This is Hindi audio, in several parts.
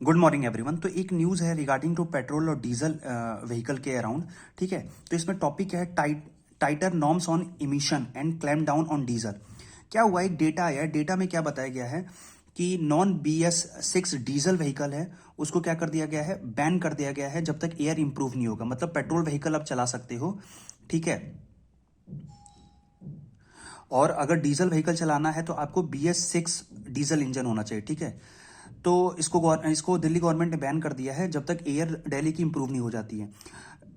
Good morning everyone. तो एक न्यूज़ है रिगार्डिंग टू पेट्रोल और डीजल व्हीकल के अराउंड। ठीक है, तो इसमें टॉपिक है tighter norms on emission and clamp down on diesel. क्या हुआ, एक डेटा आया है, डेटा में क्या बताया गया है कि नॉन BS6 डीजल व्हीकल है उसको क्या कर दिया गया है, बैन कर दिया गया है जब तक एयर इंप्रूव नहीं होगा। मतलब पेट्रोल व्हीकल आप चला सकते हो, ठीक है, और अगर डीजल व्हीकल चलाना है तो आपको BS6 डीजल इंजन होना चाहिए। ठीक है, तो इसको दिल्ली गवर्नमेंट ने बैन कर दिया है जब तक एयर दिल्ली की इंप्रूव नहीं हो जाती है।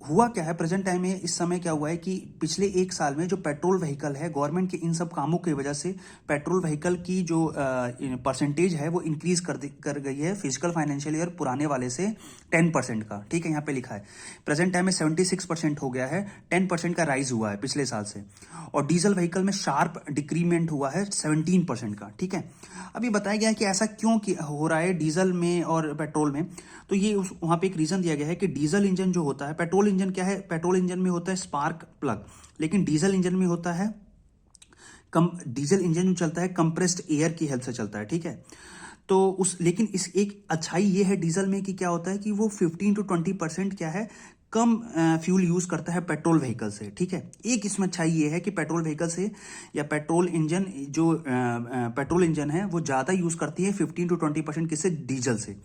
हुआ क्या है प्रेजेंट टाइम में, इस समय क्या हुआ है कि पिछले एक साल में जो पेट्रोल व्हीकल है, गवर्नमेंट के इन सब कामों की वजह से पेट्रोल व्हीकल की जो परसेंटेज है वो इंक्रीज कर गई है फिजिकल फाइनेंशियल ईयर पुराने वाले से 10% का। ठीक है, यहाँ पे लिखा है प्रेजेंट टाइम में 76% हो गया है, 10% का राइज हुआ है पिछले साल से। और डीजल व्हीकल में शार्प डिक्रीमेंट हुआ है 17% का। ठीक है, अभी बताया गया है कि ऐसा क्यों हो रहा है डीजल में और पेट्रोल में। तो ये वहां पे एक रीजन दिया गया है कि डीजल इंजन जो होता है, पेट्रोल इंजन क्या है, पेट्रोल इंजन में होता है स्पार्क प्लग, लेकिन डीजल इंजन में होता है डीजल इंजन जो चलता है कंप्रेस्ड एयर की हेल्प से चलता है। ठीक है, तो लेकिन इस एक अच्छाई ये है डीजल में कि क्या होता है कि वो 15 to 20% क्या है, कम फ्यूल यूज करता है पेट्रोल व्हीकल से। ठीक है, एक इसमें अच्छाई ये है कि पेट्रोल व्हीकल से या पेट्रोल इंजन जो पेट्रोल इंजन है वो ज्यादा यूज करती है 15 to 20% किससे, डीजल से।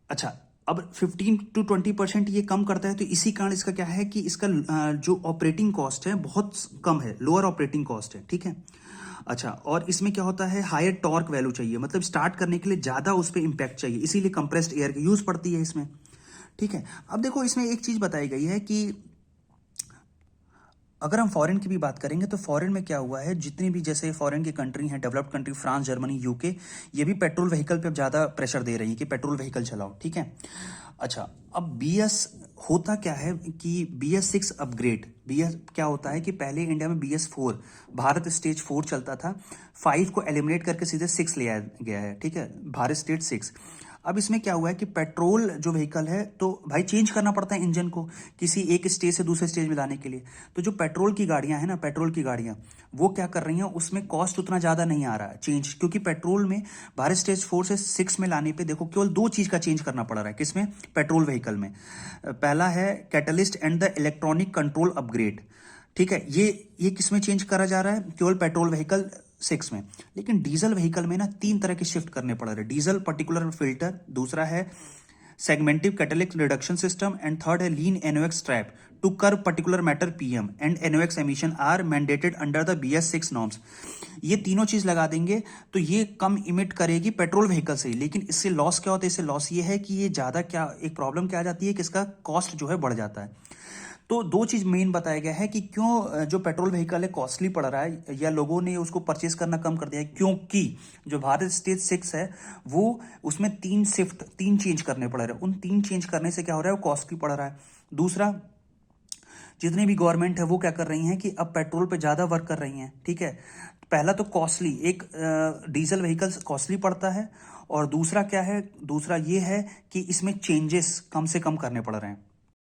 अच्छा, अब 15 to 20% ये कम करता है, तो इसी कारण इसका क्या है कि इसका जो ऑपरेटिंग कॉस्ट है बहुत कम है, लोअर ऑपरेटिंग कॉस्ट है। ठीक है, अच्छा, और इसमें क्या होता है, हायर टॉर्क वैल्यू चाहिए, मतलब स्टार्ट करने के लिए ज्यादा उस पर इंपैक्ट चाहिए, इसीलिए कंप्रेस्ड एयर की यूज पड़ती है इसमें। ठीक है, अब देखो इसमें एक चीज बताई गई है कि अगर हम फॉरेन की भी बात करेंगे तो फॉरेन में क्या हुआ है, जितनी भी जैसे फॉरेन की कंट्री हैं, developed country, France, Germany, UK, ये भी पेट्रोल व्हीकल पे अब ज़्यादा प्रेशर दे रही है कि पेट्रोल व्हीकल चलाओ। ठीक है, अच्छा, अब होता क्या है कि BS6 अपग्रेड, BS क्या होता है कि पहले इंडिया में BS4 भारत स्टेज 4 चलता था, 5 को एलिमिनेट करके सीधे 6 ले आया गया है। ठीक है, भारत स्टेज 6। अब इसमें क्या हुआ है कि पेट्रोल जो व्हीकल है तो भाई चेंज करना पड़ता है इंजन को किसी एक स्टेज से दूसरे स्टेज में लाने के लिए। तो जो पेट्रोल की गाड़ियां हैं ना, पेट्रोल की गाड़ियां वो क्या कर रही हैं, उसमें कॉस्ट उतना ज्यादा नहीं आ रहा है चेंज, क्योंकि पेट्रोल में भारत स्टेज 4 से 6 में लाने पे देखो केवल दो चीज का चेंज करना पड़ रहा है। किसमें, पेट्रोल व्हीकल में। पहला है catalyst and the electronic control upgrade. ठीक है, ये किसमें चेंज करा जा रहा है, केवल पेट्रोल व्हीकल 6 में। लेकिन डीजल व्हीकल में ना 3 तरह के शिफ्ट करने पड़ रहे हैं, डीजल पर्टिकुलर फिल्टर, दूसरा है selective catalytic reduction system, and third है lean NOx trap to curb particular matter PM and NOx emission are mandated under the BS6 norms. ये तीनों चीज लगा देंगे तो ये कम इमिट करेगी पेट्रोल व्हीकल से। लेकिन इससे लॉस क्या होता है, इससे लॉस ये है कि ये ज्यादा क्या एक प्रॉब्लम क्या आ जाती है कि इसका कॉस्ट जो है बढ़ जाता है। तो दो चीज मेन बताया गया है कि क्यों जो पेट्रोल व्हीकल है कॉस्टली पड़ रहा है या लोगों ने उसको परचेस करना कम कर दिया है, क्योंकि जो भारत स्टेज 6 है वो उसमें 3 चेंज करने पड़ रहे हैं। उन 3 चेंज करने से क्या हो रहा है, वो कॉस्टली पड़ रहा है। दूसरा, जितनी भी गवर्नमेंट है वो क्या कर रही हैं कि अब पेट्रोल पे ज्यादा वर्क कर रही हैं। ठीक है, पहला तो कॉस्टली एक डीजल व्हीकल कॉस्टली पड़ता है, और दूसरा क्या है, दूसरा ये है कि इसमें चेंजेस कम से कम करने पड़ रहे हैं।